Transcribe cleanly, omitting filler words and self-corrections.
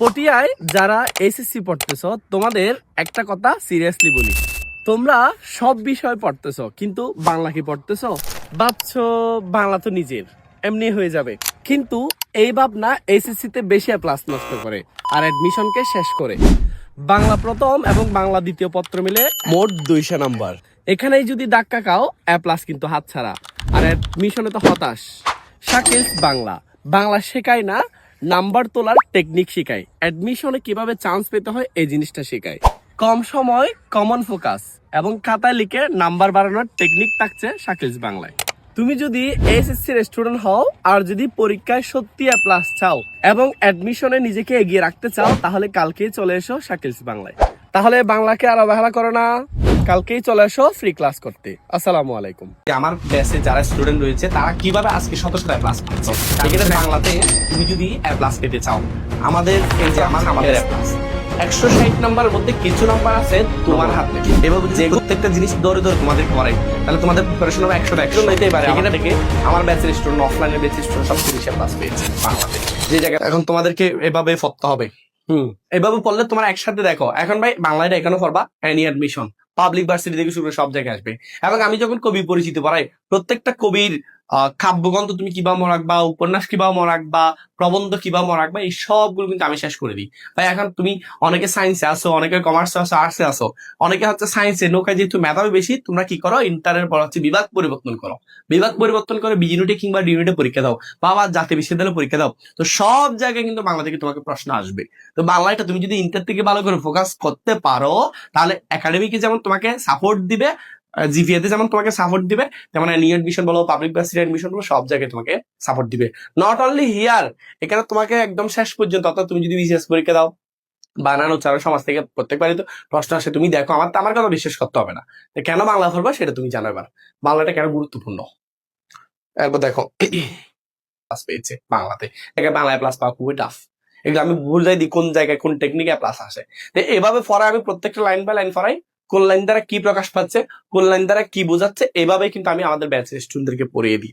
পটিয়ায় যারা এসএসসি পড়তেছো তোমাদের একটা কথা সিরিয়াসলি বলি, তোমরা সব বিষয় পড়তেছো কিন্তু বাংলা কি পড়তেছো? ভাবছো বাংলা তো নিজের এমনি হয়ে যাবে, কিন্তু এই ভাবনা এসএসসি তে বেশি প্লাস নষ্ট করে আর অ্যাডমিশনকে শেষ করে। বাংলা প্রথম এবং বাংলা দ্বিতীয় পত্র মিলে মোট 200 নাম্বার। এখানেই যদি ধাক্কা খাও এ প্লাস কিন্তু হাতছাড়া, আর অ্যাডমিশনে তো হতাশ। শাকিলস বাংলা, বাংলা শেখায় না, নাম্বার তোলার টেকনিক শেখায়। অ্যাডমিশনে কিভাবে চান্স পেতে হয় এই জিনিসটা শেখায়। কম সময় কমন ফোকাস এবং খাতায় লিখে নাম্বার বাড়ানোর টেকনিক থাকছে শাকিলস বাংলায়। তুমি যদি এসএসসি এর স্টুডেন্ট হও আর যদি পরীক্ষায় সত্যি এ প্লাস চাও এবং অ্যাডমিশনে নিজেকে এগিয়ে রাখতে চাও, তাহলে কালকেই চলে এসো শাকিলস বাংলায়। তাহলে বাংলাকে আর অবহেলা করো না, কালকেই চলে এসো ফ্রি ক্লাস করতে। আসসালামু আলাইকুম। আমার ব্যাচে যারা স্টুডেন্ট রয়েছে তারা কিভাবে আজকে 1700 এ প্লাস পাচ্ছে, সেক্ষেত্রে বাংলাতে তুমি যদি এ প্লাস পেতে চাও, আমাদের এই যে আমাদের এ প্লাস 160 নাম্বারের মধ্যে কিছু নাম্বার আছে তোমার হাতে। এভাবে যে প্রত্যেকটা জিনিস ধরে ধরে তোমাদের করে, তাহলে তোমাদের প্রিপারেশন হবে 100 নিতেই পারে। এখানে থেকে আমার ব্যাচের স্টুডেন্ট, অফলাইনের ব্যাচের স্টুডেন্ট সবচেয়ে বেশি প্লাস পেয়েছে বাংলাতে। যে জায়গায় এখন তোমাদেরকে এভাবে পড়তে হবে, এভাবে পড়লে তোমার একসাথে দেখো, এখন ভাই বাংলাটা এখানে পড়বা, এনি অ্যাডমিশন পাবলিক ভার্সিটি থেকে শুরু করে সব জায়গায় আসবে। এবং আমি যখন কবি পরিচিত পড়াই, প্রত্যেকটা কবির কাব্যগ্রন্থ তুমি কিভাবে রাখবা, উপন্যাস কিভাবে রাখবা, প্রবন্ধ কিভাবে রাখবা, এই সবগুলো কিন্তু আমি শেষ করে দিই। ভাই এখন তুমি অনেকে সায়েন্সে আসো, অনেকে কমার্সে আসো, আর্টসে আসো, অনেকে হচ্ছে সায়েন্সে নৌকায় যেহেতু মেধাবী বেশি, তোমরা কি করো ইন্টারের পর হচ্ছে বিভাগ পরিবর্তন করো, বিভাগ পরিবর্তন করে বি ইউনিটে কিংবা ডি ইউনিটে পরীক্ষা দাও, বা আবার জাতীয় বিশ্ববিদ্যালয়ে পরীক্ষা দাও। তো সব জায়গায় কিন্তু বাংলা থেকে তোমাকে প্রশ্ন আসবে। তো বাংলাটা তুমি যদি ইন্টার থেকে ভালো করে ফোকাস করতে পারো, তাহলে একাডেমিকে যেমন তোমাকে সাপোর্ট দিবে, জিপিএ তে যেমন তোমাকে সাপোর্ট দিবে, তেমন নিউ এডমিশন বলো, পাবলিক ভার্সিটি এডমিশন বলো, সব জায়গায় তোমাকে সাপোর্ট দিবে। নট অনলি হিয়ার, এখানে তোমাকে একদম শেষ পর্যন্ত, অর্থাৎ তুমি যদি বিসিএস পরীক্ষা দাও, বানান উচ্চারণ সমাজ থেকে প্রত্যেকবারই তো প্রশ্ন আসে, তুমি দেখো, আমার কথা বিশ্বাস করতে হবে না। কেন বাংলা পড়বা সেটা তুমি জানো। এবার বাংলাটা কেন গুরুত্বপূর্ণ, এরপর দেখো প্লাস পেয়েছে বাংলাতে, বাংলায় প্লাস পাওয়া খুবই টাফ। এগুলো আমি বুঝাই দিই কোন জায়গায় কোন টেকনিকে প্লাস আসে। এভাবে পড়ায় আমি প্রত্যেকটা লাইন বাই লাইন পড়াই, কোন লাইন দ্বারা কি প্রকাশ পাচ্ছে, কোন লাইন দ্বারা কি বোঝাচ্ছে, এভাবে কিন্তু আমি আমাদের ব্যাচের স্টুডেন্টদেরকে পড়িয়ে দিই।